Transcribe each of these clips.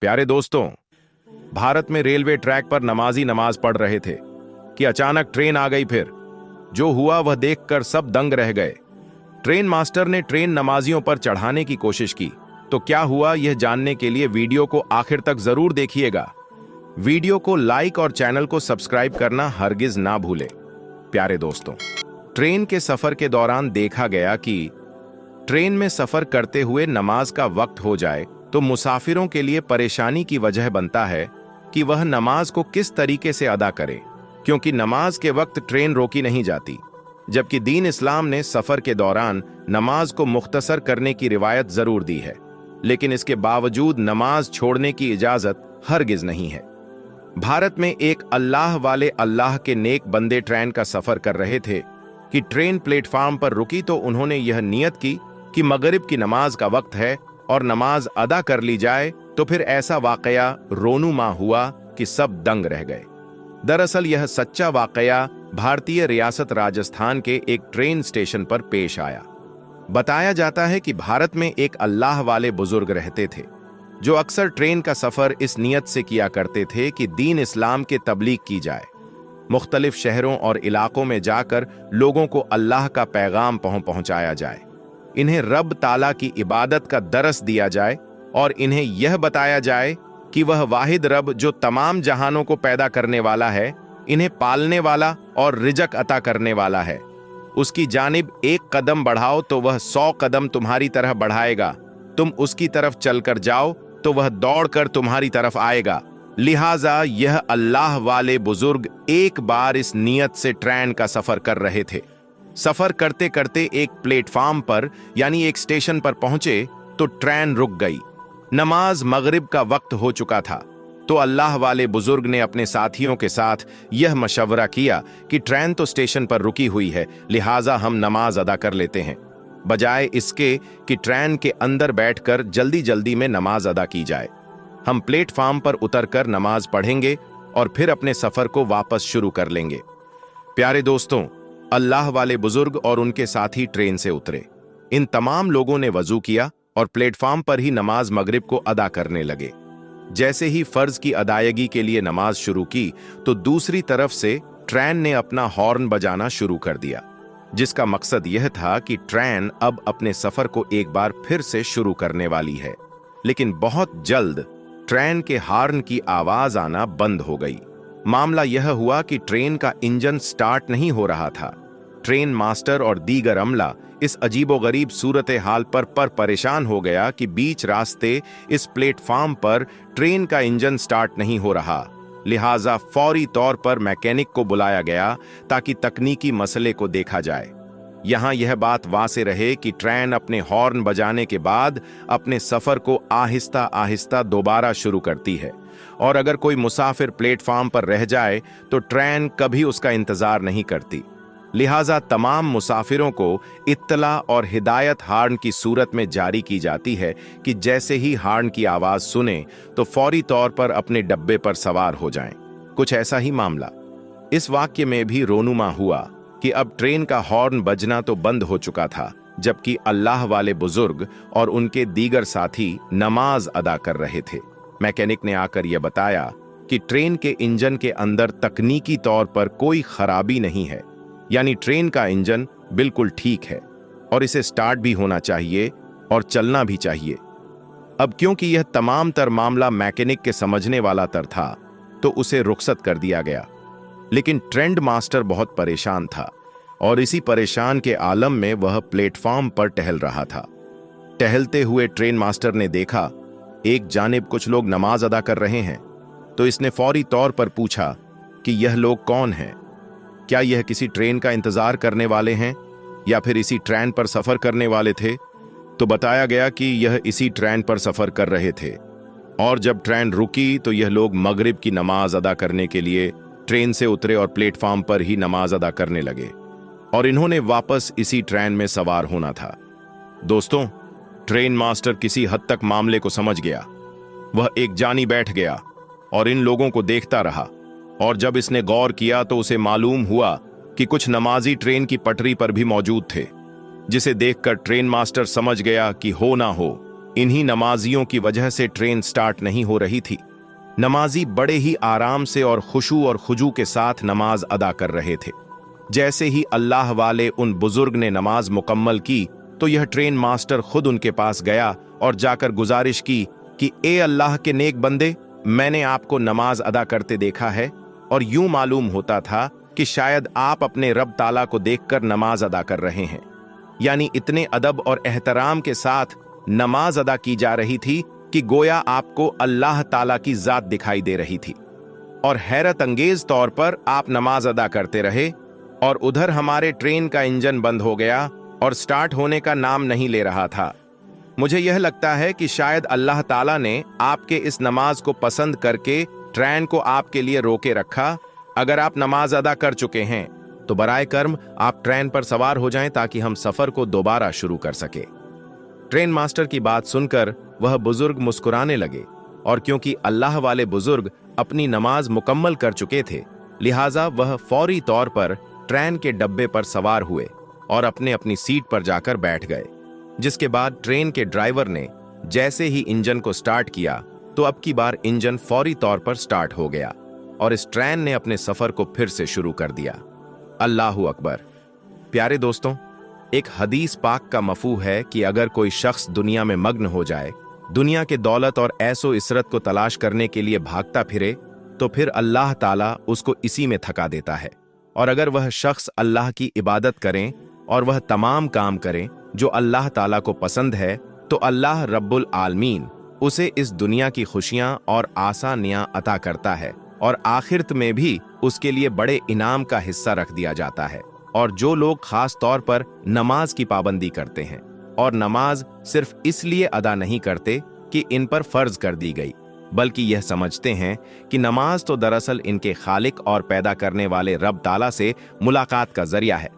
प्यारे दोस्तों, भारत में रेलवे ट्रैक पर नमाजी नमाज पढ़ रहे थे कि अचानक ट्रेन आ गई। फिर जो हुआ वह देखकर सब दंग रह गए। ट्रेन मास्टर ने ट्रेन नमाजियों पर चढ़ाने की कोशिश की तो क्या हुआ, यह जानने के लिए वीडियो को आखिर तक जरूर देखिएगा। वीडियो को लाइक और चैनल को सब्सक्राइब करना हरगिज ना भूले। प्यारे दोस्तों, ट्रेन के सफर के दौरान देखा गया कि ट्रेन में सफर करते हुए नमाज का वक्त हो जाए तो मुसाफिरों के लिए परेशानी की वजह बनता है कि वह नमाज को किस तरीके से अदा करे, क्योंकि नमाज के वक्त ट्रेन रोकी नहीं जाती, जबकि दीन इस्लाम ने सफर के दौरान नमाज को मुख्तसर करने की रिवायत जरूर दी है, लेकिन इसके बावजूद नमाज छोड़ने की इजाजत हरगिज नहीं है। भारत में एक अल्लाह वाले अल्लाह के नेक बंदे ट्रेन का सफर कर रहे थे कि ट्रेन प्लेटफार्म पर रुकी तो उन्होंने यह नियत की कि मगरिब की नमाज का वक्त है और नमाज अदा कर ली जाए। तो फिर ऐसा वाकया रोनुमा हुआ कि सब दंग रह गए। दरअसल यह सच्चा वाकया भारतीय रियासत राजस्थान के एक ट्रेन स्टेशन पर पेश आया। बताया जाता है कि भारत में एक अल्लाह वाले बुजुर्ग रहते थे जो अक्सर ट्रेन का सफर इस नियत से किया करते थे कि दीन इस्लाम के तबलीग की जाए, मुख्तलिफ शहरों और इलाकों में जाकर लोगों को अल्लाह का पैगाम पहुंचाया जाए, इन्हें रब ताला की इबादत का दरस दिया जाए और इन्हें यह बताया जाए कि वह वाहिद रब जो तमाम जहानों को पैदा करने वाला है, इन्हें पालने वाला और रिजक अता करने वाला है। उसकी जानिब एक कदम बढ़ाओ तो वह 100 कदम तुम्हारी तरफ बढ़ाएगा, तुम उसकी तरफ चलकर जाओ तो वह दौड़कर तुम्हारी तरफ आएगा। लिहाजा यह अल्लाह वाले बुजुर्ग एक बार इस नियत से ट्रेन का सफर कर रहे थे। सफर करते करते एक प्लेटफार्म पर यानी एक स्टेशन पर पहुंचे तो ट्रेन रुक गई। नमाज मगरिब का वक्त हो चुका था तो अल्लाह वाले बुजुर्ग ने अपने साथियों के साथ यह मशवरा किया कि ट्रेन तो स्टेशन पर रुकी हुई है, लिहाजा हम नमाज अदा कर लेते हैं, बजाय इसके कि ट्रेन के अंदर बैठकर जल्दी जल्दी में नमाज अदा की जाए। हम प्लेटफार्म पर उतरकर नमाज पढ़ेंगे और फिर अपने सफर को वापस शुरू कर लेंगे। प्यारे दोस्तों, अल्लाह वाले बुजुर्ग और उनके साथी ट्रेन से उतरे। इन तमाम लोगों ने वजू किया और प्लेटफार्म पर ही नमाज मगरिब को अदा करने लगे। जैसे ही फर्ज की अदायगी के लिए नमाज शुरू की तो दूसरी तरफ से ट्रेन ने अपना हॉर्न बजाना शुरू कर दिया, जिसका मकसद यह था कि ट्रेन अब अपने सफर को एक बार फिर से शुरू करने वाली है। लेकिन बहुत जल्द ट्रेन के हॉर्न की आवाज आना बंद हो गई। मामला यह हुआ कि ट्रेन का इंजन स्टार्ट नहीं हो रहा था। ट्रेन मास्टर और दीगर अमला इस अजीबोगरीब सूरत हाल पर परेशान हो गया कि बीच रास्ते इस प्लेटफार्म पर ट्रेन का इंजन स्टार्ट नहीं हो रहा। लिहाजा फौरी तौर पर मैकेनिक को बुलाया गया ताकि तकनीकी मसले को देखा जाए। यहां यह बात वाज़ेह रहे कि ट्रेन अपने हॉर्न बजाने के बाद अपने सफर को आहिस्ता आहिस्ता दोबारा शुरू करती है, और अगर कोई मुसाफिर प्लेटफार्म पर रह जाए तो ट्रेन कभी उसका इंतजार नहीं करती। लिहाजा तमाम मुसाफिरों को इत्तला और हिदायत हॉर्न की सूरत में जारी की जाती है कि जैसे ही हॉर्न की आवाज सुने तो फौरी तौर पर अपने डब्बे पर सवार हो जाएं। कुछ ऐसा ही मामला इस वाक्य में भी रोनुमा हुआ कि अब ट्रेन का हॉर्न बजना तो बंद हो चुका था, जबकि अल्लाह वाले बुजुर्ग और उनके दीगर साथी नमाज अदा कर रहे थे। मैकेनिक ने आकर यह बताया कि ट्रेन के इंजन के अंदर तकनीकी तौर पर कोई खराबी नहीं है, यानी ट्रेन का इंजन बिल्कुल ठीक है और इसे स्टार्ट भी होना चाहिए और चलना भी चाहिए। अब क्योंकि यह तमाम तर मामला मैकेनिक के समझने वाला तर था तो उसे रुखसत कर दिया गया। लेकिन ट्रेन मास्टर बहुत परेशान था और इसी परेशान के आलम में वह प्लेटफार्म पर टहल रहा था। टहलते हुए ट्रेन मास्टर ने देखा एक जानिब कुछ लोग नमाज अदा कर रहे हैं, तो इसने फौरी तौर पर पूछा कि यह लोग कौन हैं, क्या यह किसी ट्रेन का इंतजार करने वाले हैं या फिर इसी ट्रेन पर सफर करने वाले थे। तो बताया गया कि यह इसी ट्रेन पर सफर कर रहे थे और जब ट्रेन रुकी तो यह लोग मगरिब की नमाज अदा करने के लिए ट्रेन से उतरे और प्लेटफार्म पर ही नमाज अदा करने लगे और इन्होंने वापस इसी ट्रेन में सवार होना था। दोस्तों, ट्रेन मास्टर किसी हद तक मामले को समझ गया। वह एक जानी बैठ गया और इन लोगों को देखता रहा, और जब इसने गौर किया तो उसे मालूम हुआ कि कुछ नमाजी ट्रेन की पटरी पर भी मौजूद थे, जिसे देखकर ट्रेन मास्टर समझ गया कि हो ना हो इन्हीं नमाजियों की वजह से ट्रेन स्टार्ट नहीं हो रही थी। नमाजी बड़े ही आराम से और खुशू और खुजू के साथ नमाज अदा कर रहे थे। जैसे ही अल्लाह वाले उन बुजुर्ग ने नमाज मुकम्मल की तो यह ट्रेन मास्टर खुद उनके पास गया और जाकर गुजारिश की कि ए अल्लाह के नेक बंदे, मैंने आपको नमाज अदा करते देखा है और यूं मालूम होता था कि शायद आप अपने रब ताला को देखकर नमाज अदा कर रहे हैं। यानी इतने अदब और एहतराम के साथ नमाज अदा की जा रही थी कि गोया आपको अल्लाह ताला की जात दिखाई दे रही थी। और हैरत अंगेज तौर पर आप नमाज अदा करते रहे और उधर हमारे ट्रेन का इंजन बंद हो गया और स्टार्ट होने का नाम नहीं ले रहा था। मुझे यह लगता है कि शायद अल्लाह ताला ने आपके इस नमाज को पसंद करके ट्रेन को आपके लिए रोके रखा। अगर आप नमाज अदा कर चुके हैं तो बराए कर्म आप ट्रेन पर सवार हो जाएं ताकि हम सफर को दोबारा शुरू कर सके। ट्रेन मास्टर की बात सुनकर वह बुजुर्ग मुस्कुराने लगे और क्योंकि अल्लाह वाले बुजुर्ग अपनी नमाज मुकम्मल कर चुके थे, लिहाजा वह फौरी तौर पर ट्रेन के डब्बे पर सवार हुए और अपने अपनी सीट पर जाकर बैठ गए। जिसके बाद ट्रेन के ड्राइवर ने जैसे ही इंजन को स्टार्ट किया तो अब की बार इंजन फौरी तौर पर स्टार्ट हो गया और इस ट्रेन ने अपने सफर को फिर से शुरू कर दिया। अल्लाहू अकबर। प्यारे दोस्तों, एक हदीस पाक का मफहूम है कि अगर कोई शख्स दुनिया में मग्न हो जाए, दुनिया के दौलत और ऐसो इसरत को तलाश करने के लिए भागता फिरे, तो फिर अल्लाह ताला उसको इसी में थका देता है। और अगर वह शख्स अल्लाह की इबादत करें और वह तमाम काम करें जो अल्लाह ताला को पसंद है, तो अल्लाह रब्बुल आलमीन उसे इस दुनिया की खुशियां और आसानियां अता करता है और आखिरत में भी उसके लिए बड़े इनाम का हिस्सा रख दिया जाता है। और जो लोग खास तौर पर नमाज की पाबंदी करते हैं और नमाज सिर्फ इसलिए अदा नहीं करते कि इन पर फर्ज कर दी गई, बल्कि यह समझते हैं कि नमाज तो दरअसल इनके खालिक और पैदा करने वाले रब ताला से मुलाकात का जरिया है,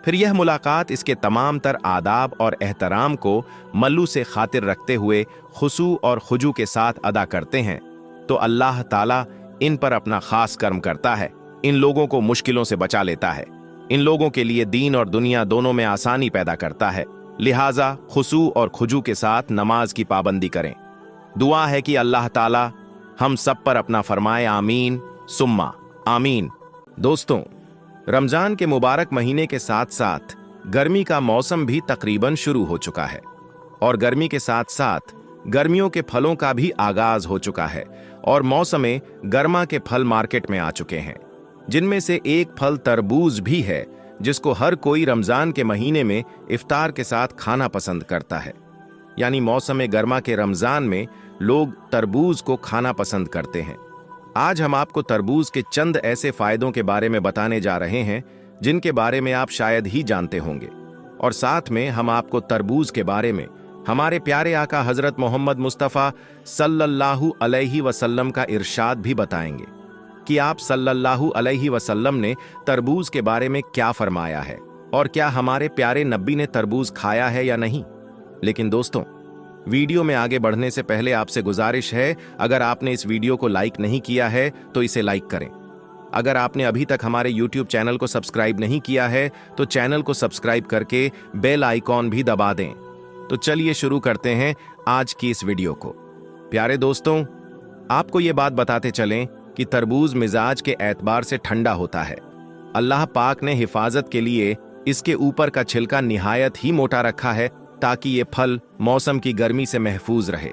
फिर यह मुलाकात इसके तमाम तर आदाब और एहतराम को मल्लू से खातिर रखते हुए खुशू और खुजू के साथ अदा करते हैं, तो अल्लाह ताला इन पर अपना खास कर्म करता है, इन लोगों को मुश्किलों से बचा लेता है, इन लोगों के लिए दीन और दुनिया दोनों में आसानी पैदा करता है। लिहाजा खुशू और खुजू के साथ नमाज की पाबंदी करें। दुआ है कि अल्लाह ताला हम सब पर अपना फरमाए, आमीन सुम्मा आमीन। दोस्तों, रमजान के मुबारक महीने के साथ साथ गर्मी का मौसम भी तकरीबन शुरू हो चुका है और गर्मी के साथ साथ गर्मियों के फलों का भी आगाज हो चुका है और मौसमे गर्मा के फल मार्केट में आ चुके हैं, जिनमें से एक फल तरबूज भी है, जिसको हर कोई रमजान के महीने में इफ्तार के साथ खाना पसंद करता है। यानी मौसम गर्मा के रमजान में लोग तरबूज को खाना पसंद करते हैं। आज हम आपको तरबूज के चंद ऐसे फायदों के बारे में बताने जा रहे हैं जिनके बारे में आप शायद ही जानते होंगे, और साथ में हम आपको तरबूज के बारे में हमारे प्यारे आका हजरत मोहम्मद मुस्तफ़ा सल्लल्लाहु अलैहि वसल्लम का इरशाद भी बताएंगे कि आप सल्लल्लाहु अलैहि वसल्लम ने तरबूज के बारे में क्या फरमाया है और क्या हमारे प्यारे नबी ने तरबूज खाया है या नहीं। लेकिन दोस्तों, वीडियो में आगे बढ़ने से पहले आपसे गुजारिश है, अगर आपने इस वीडियो को लाइक नहीं किया है तो इसे लाइक करें। अगर आपने अभी तक हमारे YouTube चैनल को सब्सक्राइब नहीं किया है तो चैनल को सब्सक्राइब करके बेल आइकॉन भी दबा दें। तो चलिए शुरू करते हैं आज की इस वीडियो को। प्यारे दोस्तों, आपको ये बात बताते चलें कि तरबूज मिजाज के एतबार से ठंडा होता है। अल्लाह पाक ने हिफाजत के लिए इसके ऊपर का छिलका निहायत ही मोटा रखा है ताकि ये फल मौसम की गर्मी से महफूज रहे।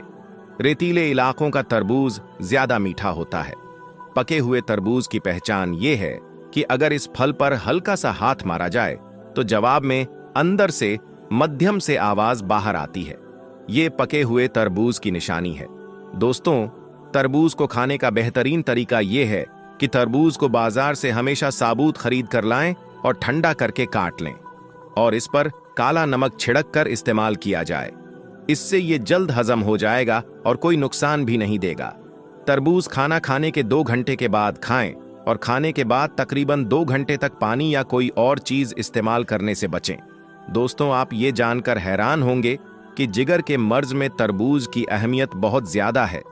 रेतीले इलाकों का तरबूज ज्यादा मीठा होता है। पके हुए तरबूज की पहचान ये है कि अगर इस फल पर हल्का सा हाथ मारा जाए तो जवाब में अंदर से मध्यम से आवाज बाहर आती है। ये पके हुए तरबूज की निशानी है। दोस्तों, तरबूज को खाने का बेहतरीन तरीका यह है कि तरबूज को बाजार से हमेशा साबुत खरीद कर लाएं और ठंडा करके काट लें और इस पर काला नमक छिड़क कर इस्तेमाल किया जाए। इससे ये जल्द हजम हो जाएगा और कोई नुकसान भी नहीं देगा। तरबूज खाना खाने के 2 घंटे के बाद खाएं और खाने के बाद तकरीबन 2 घंटे तक पानी या कोई और चीज इस्तेमाल करने से बचें। दोस्तों, आप ये जानकर हैरान होंगे कि जिगर के मर्ज में तरबूज की अहमियत बहुत ज्यादा है।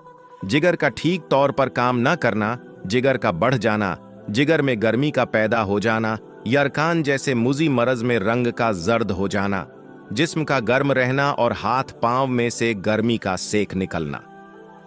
जिगर का ठीक तौर पर काम न करना, जिगर का बढ़ जाना, जिगर में गर्मी का पैदा हो जाना, यरकान जैसे मुजी मरज में रंग का जर्द हो जाना, जिस्म का गर्म रहना और हाथ पांव में से गर्मी का सेक निकलना।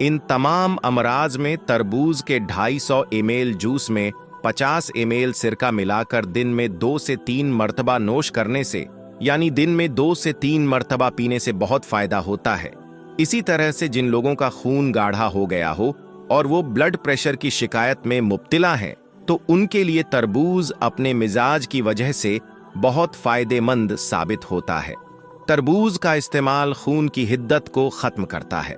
इन तमाम अमराज में तरबूज के 250 ml जूस में 50 ml सिरका मिलाकर दिन में 2 से 3 मर्तबा नोश करने से, यानी दिन में 2 से 3 मर्तबा पीने से बहुत फायदा होता है। इसी तरह से जिन लोगों का खून गाढ़ा हो गया हो और वो ब्लड प्रेशर की शिकायत में मुब्तला हैं, तो उनके लिए तरबूज अपने मिजाज की वजह से बहुत फायदेमंद साबित होता है। तरबूज का इस्तेमाल खून की हिद्दत को खत्म करता है।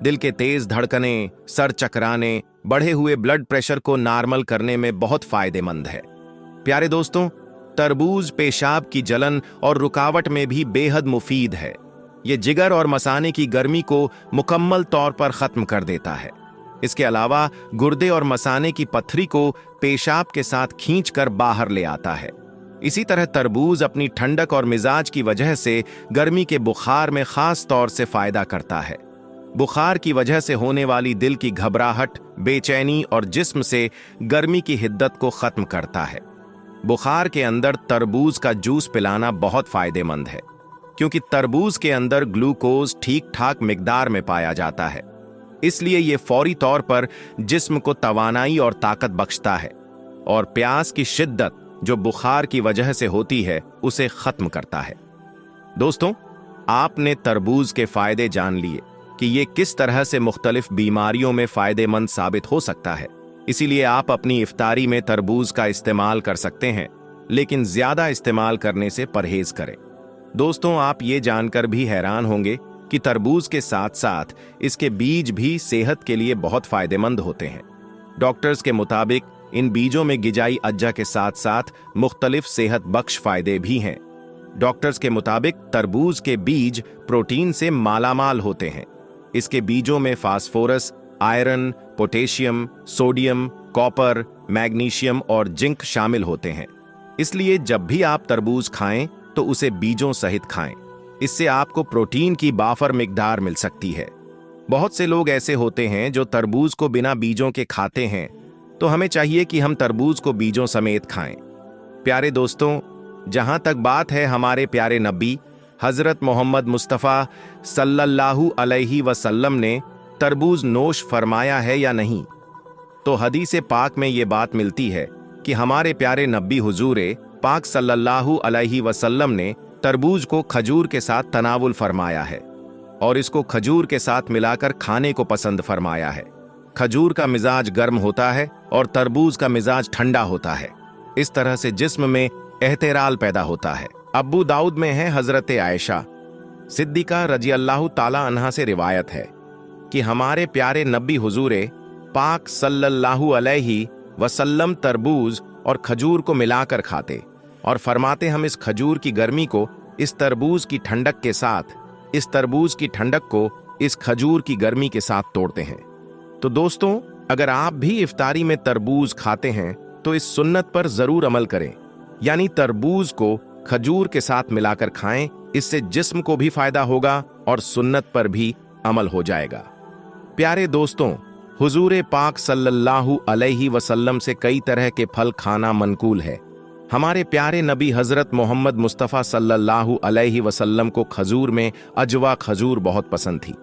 दिल के तेज धड़कने, सर चकराने, बढ़े हुए ब्लड प्रेशर को नॉर्मल करने में बहुत फायदेमंद है। प्यारे दोस्तों, तरबूज पेशाब की जलन और रुकावट में भी बेहद मुफीद है। ये जिगर और मसाने की गर्मी को मुकम्मल तौर पर खत्म कर देता है। इसके अलावा गुर्दे और मसाने की पथरी को पेशाब के साथ खींचकर बाहर ले आता है। इसी तरह तरबूज अपनी ठंडक और मिजाज की वजह से गर्मी के बुखार में खास तौर से फायदा करता है। बुखार की वजह से होने वाली दिल की घबराहट, बेचैनी और जिस्म से गर्मी की हिद्दत को खत्म करता है। बुखार के अंदर तरबूज का जूस पिलाना बहुत फायदेमंद है, क्योंकि तरबूज के अंदर ग्लूकोज ठीक ठाक मिकदार में पाया जाता है। इसलिए ये फौरी तौर पर जिस्म को तवानाई और ताकत बख्शता है और प्यास की शिद्दत जो बुखार की वजह से होती है उसे खत्म करता है। दोस्तों, आपने तरबूज के फायदे जान लिए कि ये किस तरह से मुख्तलिफ बीमारियों में फायदेमंद साबित हो सकता है। इसीलिए आप अपनी इफ्तारी में तरबूज का इस्तेमाल कर सकते हैं, लेकिन ज्यादा इस्तेमाल करने से परहेज करें। दोस्तों, आप ये जानकर भी हैरान होंगे कि तरबूज के साथ साथ इसके बीज भी सेहत के लिए बहुत फायदेमंद होते हैं। डॉक्टर्स के मुताबिक इन बीजों में गिजाई अज्जा के साथ साथ मुख्तलिफ सेहत बख्श फायदे भी हैं। डॉक्टर्स के मुताबिक तरबूज के बीज प्रोटीन से मालामाल होते हैं। इसके बीजों में phosphorus, iron, potassium, sodium, copper, magnesium और जिंक शामिल होते हैं। इसलिए जब भी आप तरबूज खाएं तो उसे बीजों सहित खाएं। इससे आपको प्रोटीन की बाफर मिकदार मिल सकती है। बहुत से लोग ऐसे होते हैं जो तरबूज को बिना बीजों के खाते हैं, तो हमें चाहिए कि हम तरबूज को बीजों समेत खाएं। प्यारे दोस्तों, जहां तक बात है हमारे प्यारे नबी हजरत मोहम्मद मुस्तफ़ा सल्लल्लाहु अलैहि वसल्लम ने तरबूज नोश फरमाया है या नहीं, तो हदीस पाक में ये बात मिलती है कि हमारे प्यारे नबी हुजूरे पाक सल्लल्लाहु अलैहि वसल्लम ने तरबूज को खजूर के साथ तनावुल फरमाया है और इसको खजूर के साथ मिलाकर खाने को पसंद फरमाया है। खजूर का मिजाज गर्म होता है और तरबूज का मिजाज ठंडा होता है। इस तरह से जिस्म में एहतराल पैदा होता है। अब्बू दाऊद में है हजरत आयशा सिद्दीका रजी अल्लाह ताला अन्हा से रिवायत है कि हमारे प्यारे नबी हुजूरे पाक सल्लल्लाहु अलैहि वसल्लम तरबूज और खजूर को मिलाकर खाते और फरमाते, हम इस खजूर की गर्मी को इस तरबूज की ठंडक के साथ, इस तरबूज की ठंडक को इस खजूर की गर्मी के साथ तोड़ते हैं। तो दोस्तों, अगर आप भी इफ्तारी में तरबूज खाते हैं तो इस सुन्नत पर जरूर अमल करें, यानी तरबूज को खजूर के साथ मिलाकर खाएं। इससे जिस्म को भी फायदा होगा और सुन्नत पर भी अमल हो जाएगा। प्यारे दोस्तों, हुजूर पाक सल्लल्लाहु अलैहि वसल्लम से कई तरह के फल खाना मनकूल है। हमारे प्यारे नबी हजरत मोहम्मद मुस्तफ़ा सल्लल्लाहु अलैहि वसल्लम को खजूर में अजवा खजूर बहुत पसंद थी।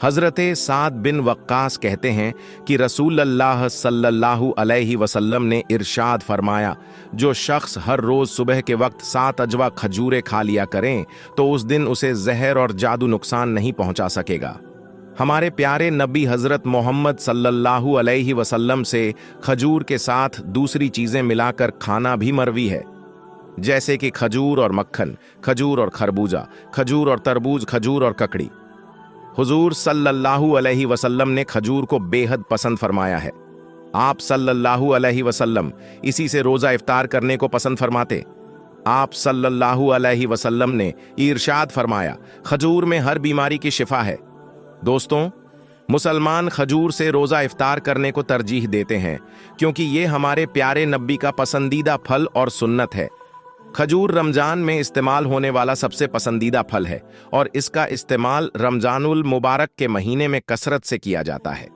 हजरत साद बिन वक्कास कहते हैं कि रसूलुल्लाह सल्लल्लाहु अलैहि वसल्लम ने इरशाद फरमाया, जो शख्स हर रोज सुबह के वक्त 7 अजवा खजूरें खा लिया करें तो उस दिन उसे जहर और जादू नुकसान नहीं पहुंचा सकेगा। हमारे प्यारे नबी हजरत मोहम्मद सल्लल्लाहु अलैहि वसल्लम से खजूर के साथ दूसरी चीजें मिलाकर खाना भी मरवी है, जैसे कि खजूर और मक्खन, खजूर और खरबूजा, खजूर और तरबूज, खजूर और ककड़ी। हुजूर सल्लल्लाहु अलैहि वसल्लम ने खजूर को बेहद पसंद फरमाया है। आप सल्लल्लाहु अलैहि वसल्लम इसी से रोजा इफ्तार करने को पसंद फरमाते। आप सल्लल्लाहु अलैहि वसल्लम ने इरशाद फरमाया, खजूर में हर बीमारी की शिफा है। दोस्तों, मुसलमान खजूर से रोजा इफ्तार करने को तरजीह देते हैं क्योंकि ये हमारे प्यारे नबी का पसंदीदा फल और सुन्नत है। खजूर रमजान में इस्तेमाल होने वाला सबसे पसंदीदा फल है और इसका इस्तेमाल रमजानुल मुबारक के महीने में कसरत से किया जाता है।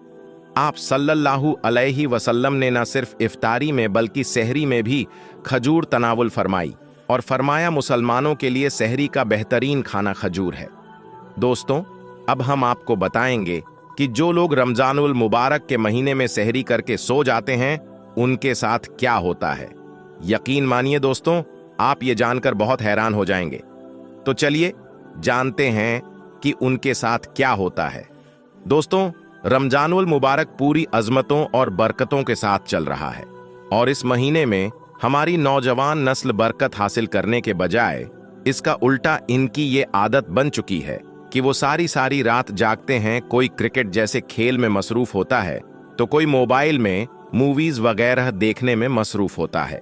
आप सल्लल्लाहु अलैहि वसल्लम ने न सिर्फ इफ्तारी में बल्कि सहरी में भी खजूर तनावुल फरमाई। और फरमाया मुसलमानों के लिए सहरी का बेहतरीन खाना खजूर है। दोस्तों, अब हम आपको बताएंगे कि जो लोग रमजानुल मुबारक के महीने में सहरी करके सो जाते हैं उनके साथ क्या होता है। यकीन मानिए दोस्तों, आप ये जानकर बहुत हैरान हो जाएंगे। तो चलिए जानते हैं कि उनके साथ क्या होता है। दोस्तों, रमजानुल मुबारक पूरी अजमतों और बरकतों के साथ चल रहा है और इस महीने में हमारी नौजवान नस्ल बरकत हासिल करने के बजाय इसका उल्टा इनकी ये आदत बन चुकी है कि वो सारी सारी रात जागते हैं। कोई क्रिकेट जैसे खेल में मसरूफ होता है तो कोई मोबाइल में मूवीज वगैरह देखने में मसरूफ होता है।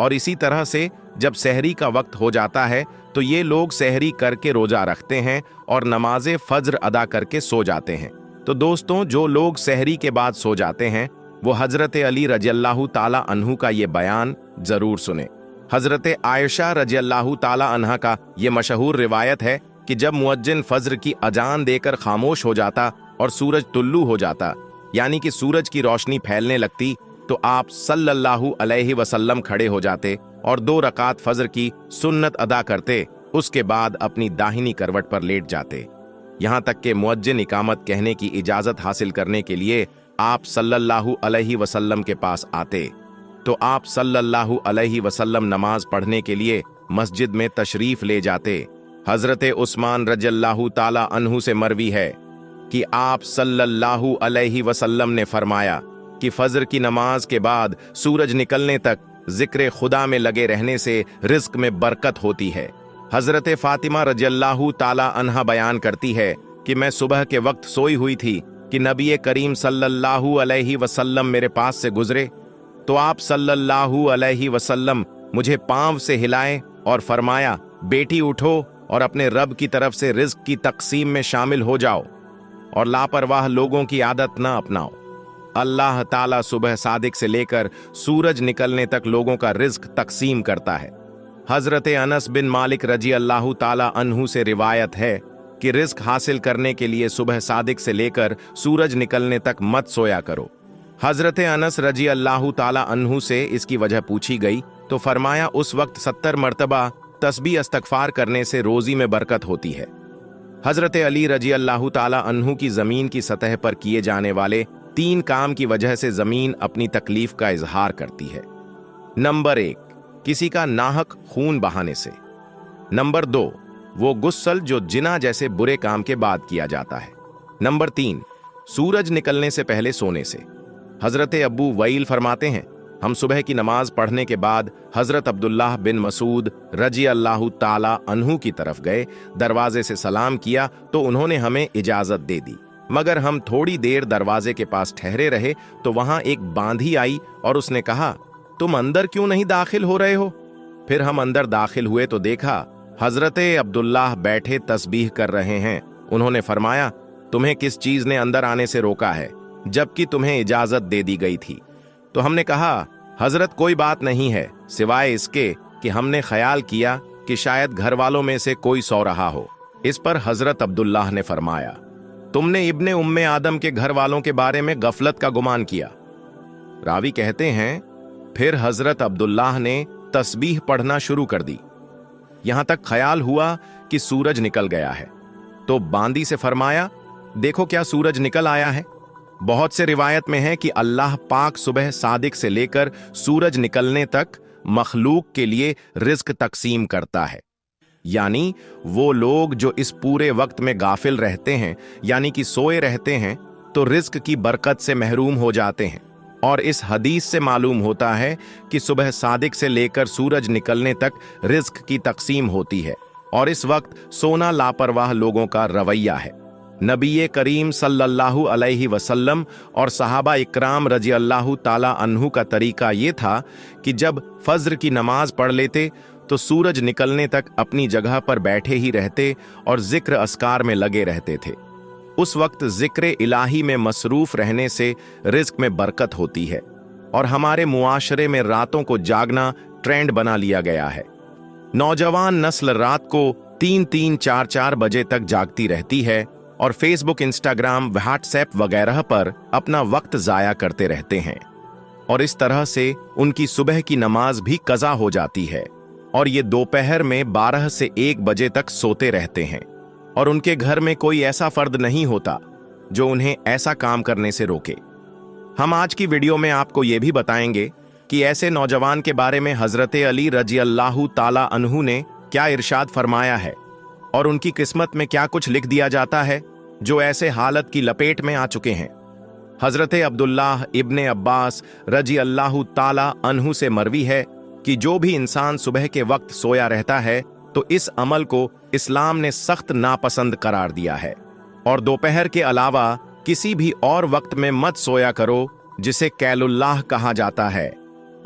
और इसी तरह से जब सहरी का वक्त हो जाता है तो ये लोग सहरी करके रोजा रखते हैं और नमाज़े फज्र अदा करके सो जाते हैं। तो दोस्तों, जो लोग सहरी के बाद सो जाते हैं वो हजरत अली रज़ियल्लाहु ताला अन्हु का ये बयान जरूर सुने। हजरत आयशा रज़ियल्लाहु ताला अन्हा का ये मशहूर रिवायत है कि जब मुअज्जिन फज्र की अजान देकर खामोश हो जाता और सूरज तुल्लू हो जाता, यानी कि सूरज की रोशनी फैलने लगती, तो आप सल्लल्लाहु अलैहि वसल्लम खड़े हो जाते और 2 रकात फज्र की सुन्नत अदा करते। उसके बाद अपनी दाहिनी करवट पर लेट जाते। यहां तक कि मुअज्जिन इकामत कहने की इजाजत हासिल करने के लिए आप सल्लल्लाहु अलैहि वसल्लम के पास आते तो आप सल्लल्लाहु अलैहि वसल्लम नमाज पढ़ने के लिए मस्जिद में तशरीफ ले जाते। हजरत उस्मान रज़ियल्लाहु ताला अन्हु से मरवी है कि आप सल्लल्लाहु अलैहि वसल्लम ने फरमाया कि फज्र की नमाज के बाद सूरज निकलने तक जिक्र खुदा में लगे रहने से रिज्क में बरकत होती है। हजरत फातिमा रज़ियल्लाहु ताला अन्हा बयान करती है कि मैं सुबह के वक्त सोई हुई थी कि नबी करीम सल्लल्लाहु अलैहि वसल्लम मेरे पास से गुजरे तो आप सल्लल्लाहु अलैहि वसल्लम मुझे पांव से हिलाए और फरमाया, बेटी उठो और अपने रब की तरफ से रिज्क की तकसीम में शामिल हो जाओ और लापरवाह लोगों की आदत न अपनाओ। अल्लाह ताला सुबह सादिक से लेकर सूरज निकलने तक लोगों का रिज्क तकसीम करता है। हजरत अनस बिन मालिक रज़ियल्लाहु ताला अन्हु से रिवायत है कि रिज्क हासिल करने के लिए सुबह सादिक से लेकर सूरज निकलने तक मत सोया करो। हजरत अनस रज़ियल्लाहु ताला अन्हु से इसकी वजह पूछी गई तो फरमाया, उस वक्त 70 मरतबा तस्बीह इस्तगफार करने से रोजी में बरकत होती है। हजरत अली रज़ियल्लाहु ताला अन्हु की जमीन की सतह पर किए जाने वाले 3 काम की वजह से जमीन अपनी तकलीफ का इजहार करती है। नंबर 1, किसी का नाहक खून बहाने से। नंबर 2, वो गुस्सल जो जिना जैसे बुरे काम के बाद किया जाता है। नंबर 3, सूरज निकलने से पहले सोने से। हजरत अबू वईल फरमाते हैं, हम सुबह की नमाज पढ़ने के बाद हजरत अब्दुल्लाह बिन मसूद रज़ियल्लाहु ताला अन्हु की तरफ गए। दरवाजे से सलाम किया तो उन्होंने हमें इजाजत दे दी, मगर हम थोड़ी देर दरवाजे के पास ठहरे रहे तो वहां एक बांधी आई और उसने कहा, तुम अंदर क्यों नहीं दाखिल हो रहे हो? फिर हम अंदर दाखिल हुए तो देखा हजरत अब्दुल्लाह बैठे तस्बीह कर रहे हैं। उन्होंने फरमाया, तुम्हें किस चीज ने अंदर आने से रोका है जबकि तुम्हें इजाजत दे दी गई थी? तो हमने कहा, हजरत कोई बात नहीं है सिवाय इसके कि हमने ख्याल किया कि शायद घर वालों में से कोई सो रहा हो। इस पर हजरत अब्दुल्लाह ने फरमाया, तुमने इब्ने उम्मे आदम के घर वालों के बारे में गफलत का गुमान किया। रावी कहते हैं, फिर हजरत अब्दुल्लाह ने तस्बीह पढ़ना शुरू कर दी। यहां तक ख्याल हुआ कि सूरज निकल गया है तो बांदी से फरमाया, देखो क्या सूरज निकल आया है। बहुत से रिवायत में है कि अल्लाह पाक सुबह सादिक से लेकर सूरज निकलने तक मखलूक के लिए रिज्क तकसीम करता है। यानी वो लोग जो इस पूरे वक्त में गाफिल रहते हैं, यानी कि सोए रहते हैं, तो रिज्क की बरकत से महरूम हो जाते हैं। और इस हदीस से मालूम होता है कि सुबह सादिक से लेकर सूरज निकलने तक रिज्क की तकसीम होती है और इस वक्त सोना लापरवाह लोगों का रवैया है। नबी करीम सल्लल्लाहु अलैहि वसल्लम और सहाबा इकराम रज़ियल्लाहु ताला अन्हु का तरीका ये था कि जब फज्र की नमाज पढ़ लेते तो सूरज निकलने तक अपनी जगह पर बैठे ही रहते और जिक्र अस्कार में लगे रहते थे। उस वक्त जिक्र इलाही में मसरूफ रहने से रिज्क में बरकत होती है और हमारे मुआशरे में रातों को जागना ट्रेंड बना लिया गया है। नौजवान नस्ल रात को 3-3, 4-4 बजे तक जागती रहती है और फेसबुक, इंस्टाग्राम, व्हाट्सएप वगैरह पर अपना वक्त जाया करते रहते हैं और इस तरह से उनकी सुबह की नमाज भी कज़ा हो जाती है। और ये दोपहर में 12 से 1 बजे तक सोते रहते हैं और उनके घर में कोई ऐसा फर्द नहीं होता जो उन्हें ऐसा काम करने से रोके। हम आज की वीडियो में आपको ये भी बताएंगे कि ऐसे नौजवान के बारे में हजरत अली रजी अल्लाहु ताला अन्हु ने क्या इरशाद फरमाया है और उनकी किस्मत में क्या कुछ लिख दिया जाता है जो ऐसे हालत की लपेट में आ चुके हैं। हजरत अब्दुल्लाह इब्ने अब्बास रजी अल्लाहु ताला अन्हु से मरवी है कि जो भी इंसान सुबह के वक्त सोया रहता है तो इस अमल को इस्लाम ने सख्त नापसंद करार दिया है और दोपहर के अलावा किसी भी और वक्त में मत सोया करो, जिसे कैलुल्लाह कहा जाता है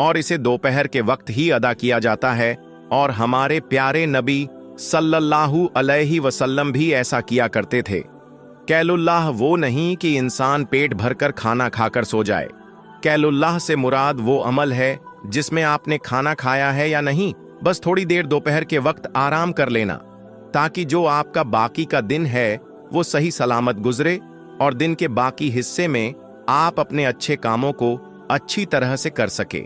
और इसे दोपहर के वक्त ही अदा किया जाता है। और हमारे प्यारे नबी सल्लल्लाहु अलैहि वसल्लम भी ऐसा किया करते थे। कैलुल्लाह वो नहीं कि इंसान पेट भरकर खाना खाकर सो जाए। कैलुल्लाह से मुराद वो अमल है जिसमें आपने खाना खाया है या नहीं, बस थोड़ी देर दोपहर के वक्त आराम कर लेना, ताकि जो आपका बाकी का दिन है वो सही सलामत गुजरे और दिन के बाकी हिस्से में आप अपने अच्छे कामों को अच्छी तरह से कर सके।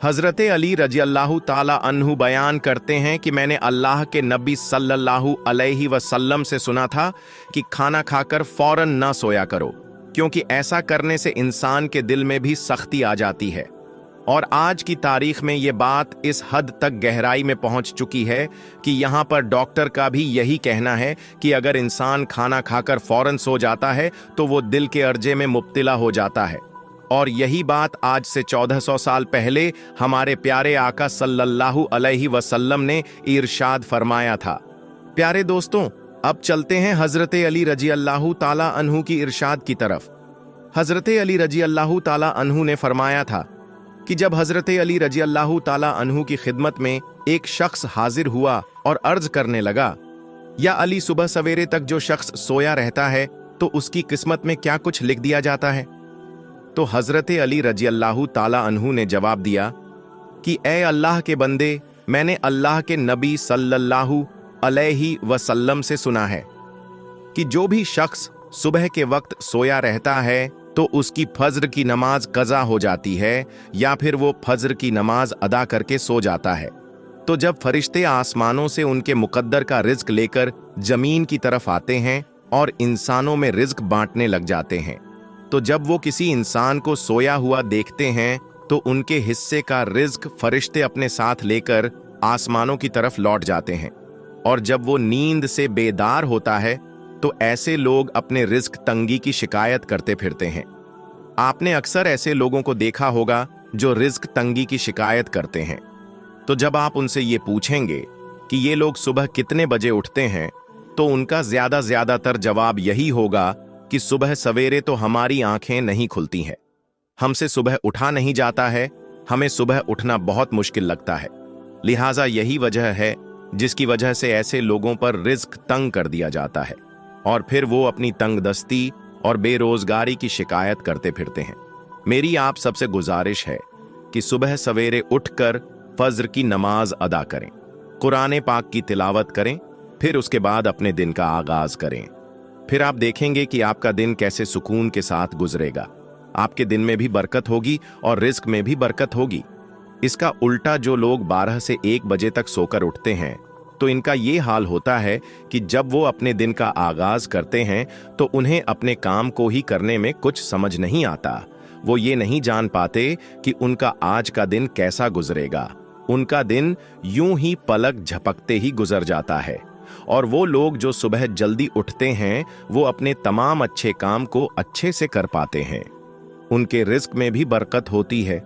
हजरत अली रजी अल्लाहु ताला अन्हु बयान करते हैं कि मैंने अल्लाह के नबी सल्लल्लाहु अलैहि वसल्लम से सुना था कि खाना खाकर फौरन ना सोया करो, क्योंकि ऐसा करने से इंसान के दिल में भी सख्ती आ जाती है। और आज की तारीख में ये बात इस हद तक गहराई में पहुंच चुकी है कि यहाँ पर डॉक्टर का भी यही कहना है कि अगर इंसान खाना खाकर फौरन सो जाता है तो वो दिल के अर्जे में मुब्तला हो जाता है। और यही बात आज से 1400 साल पहले हमारे प्यारे आका सल्लल्लाहु अलैहि वसल्लम ने इरशाद फरमाया था। प्यारे दोस्तों, अब चलते हैं हजरत अली रजी अल्लाहु ताला अन्हु की इरशाद की तरफ। हजरत अली रजी अल्लाहु ताला अन्हु ने फरमाया था कि जब हजरत अली रजी अल्लाहु ताला अन्हु की खिदमत में एक शख्स हाजिर हुआ और अर्ज करने लगा, या अली, सुबह सवेरे तक जो शख्स सोया रहता है तो उसकी किस्मत में क्या कुछ लिख दिया जाता है? तो हजरत अली रजी अल्लाहु ताला अन्हु ने जवाब दिया कि ए अल्लाह के बंदे, मैंने अल्लाह के नबी सल्लल्लाहु अलैहि वसल्लम से सुना है कि जो भी शख्स सुबह के वक्त सोया रहता है तो उसकी फज्र की नमाज कज़ा हो जाती है या फिर वो फज्र की नमाज अदा करके सो जाता है। तो जब फरिश्ते आसमानों से उनके मुकद्दर का रिज्क लेकर जमीन की तरफ आते हैं और इंसानों में रिज्क बांटने लग जाते हैं, तो जब वो किसी इंसान को सोया हुआ देखते हैं तो उनके हिस्से का रिज्क फरिश्ते अपने साथ लेकर आसमानों की तरफ लौट जाते हैं। और जब वो नींद से बेदार होता है तो ऐसे लोग अपने रिज्क तंगी की शिकायत करते फिरते हैं। आपने अक्सर ऐसे लोगों को देखा होगा जो रिज्क तंगी की शिकायत करते हैं। तो जब आप उनसे ये पूछेंगे कि ये लोग सुबह कितने बजे उठते हैं, तो उनका ज्यादातर जवाब यही होगा कि सुबह सवेरे तो हमारी आंखें नहीं खुलती हैं, हमसे सुबह उठा नहीं जाता है, हमें सुबह उठना बहुत मुश्किल लगता है। लिहाजा यही वजह है जिसकी वजह से ऐसे लोगों पर रिज्क तंग कर दिया जाता है और फिर वो अपनी तंगदस्ती और बेरोजगारी की शिकायत करते फिरते हैं। मेरी आप सबसे गुजारिश है कि सुबह सवेरे उठकर फज्र की नमाज अदा करें, कुरान पाक की तिलावत करें, फिर उसके बाद अपने दिन का आगाज करें। फिर आप देखेंगे कि आपका दिन कैसे सुकून के साथ गुजरेगा। आपके दिन में भी बरकत होगी और रिस्क में भी बरकत होगी। इसका उल्टा जो लोग 12 से 1 बजे तक सोकर उठते हैं तो इनका ये हाल होता है कि जब वो अपने दिन का आगाज करते हैं तो उन्हें अपने काम को ही करने में कुछ समझ नहीं आता। वो ये नहीं जान पाते कि उनका आज का दिन कैसा गुजरेगा। उनका दिन यूं ही पलक झपकते ही गुजर जाता है। और वो लोग जो सुबह जल्दी उठते हैं वो अपने तमाम अच्छे काम को अच्छे से कर पाते हैं। उनके रिस्क में भी बरकत होती है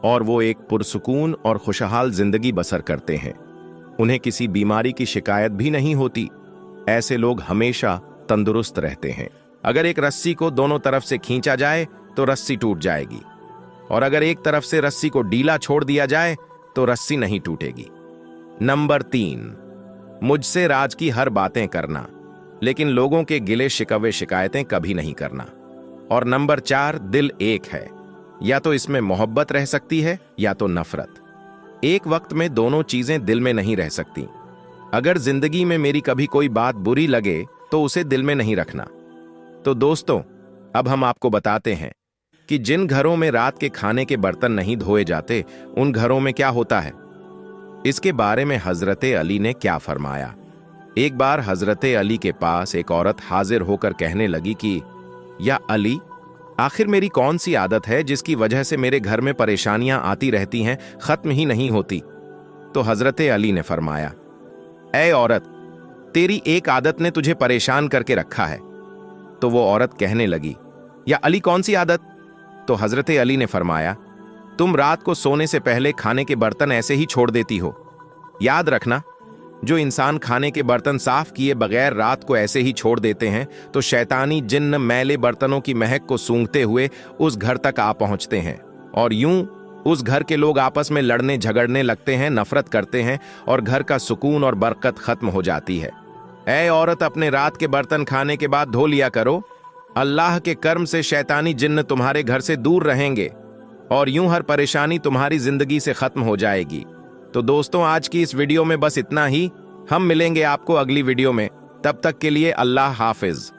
और वो एक पुरसुकून और खुशहाल जिंदगी बसर करते हैं। उन्हें किसी बीमारी की शिकायत भी नहीं होती। ऐसे लोग हमेशा तंदुरुस्त रहते हैं। अगर एक रस्सी को दोनों तरफ से खींचा जाए तो रस्सी टूट जाएगी, और अगर एक तरफ से रस्सी को ढीला छोड़ दिया जाए तो रस्सी नहीं टूटेगी। नंबर 3, मुझसे राज की हर बातें करना, लेकिन लोगों के गिले शिकवे शिकायतें कभी नहीं करना। और नंबर 4, दिल एक है, या तो इसमें मोहब्बत रह सकती है या तो नफरत। एक वक्त में दोनों चीजें दिल में नहीं रह सकती। अगर जिंदगी में मेरी कभी कोई बात बुरी लगे तो उसे दिल में नहीं रखना। तो दोस्तों, अब हम आपको बताते हैं कि जिन घरों में रात के खाने के बर्तन नहीं धोए जाते उन घरों में क्या होता है। इसके बारे में हजरते अली ने क्या फरमाया। एक बार हजरते अली के पास एक औरत हाजिर होकर कहने लगी कि या अली, आखिर मेरी कौन सी आदत है जिसकी वजह से मेरे घर में परेशानियां आती रहती हैं, खत्म ही नहीं होती। तो हजरते अली ने फरमाया, ऐ औरत, तेरी एक आदत ने तुझे परेशान करके रखा है। तो वो औरत कहने लगी, या अली कौन सी आदत? तो हजरते अली ने फरमाया, तुम रात को सोने से पहले खाने के बर्तन ऐसे ही छोड़ देती हो। याद रखना, जो इंसान खाने के बर्तन साफ किए बगैर रात को ऐसे ही छोड़ देते हैं तो शैतानी जिन्न मैले बर्तनों की महक को सूंघते हुए उस घर तक आ पहुंचते हैं और यूं उस घर के लोग आपस में लड़ने झगड़ने लगते हैं, नफरत करते हैं और घर का सुकून और बरकत खत्म हो जाती है। ऐ औरत, अपने रात के बर्तन खाने के बाद धो लिया करो। अल्लाह के कर्म से शैतानी जिन्न तुम्हारे घर से दूर रहेंगे और यूं हर परेशानी तुम्हारी जिंदगी से खत्म हो जाएगी। तो दोस्तों, आज की इस वीडियो में बस इतना ही। हम मिलेंगे आपको अगली वीडियो में। तब तक के लिए अल्लाह हाफिज।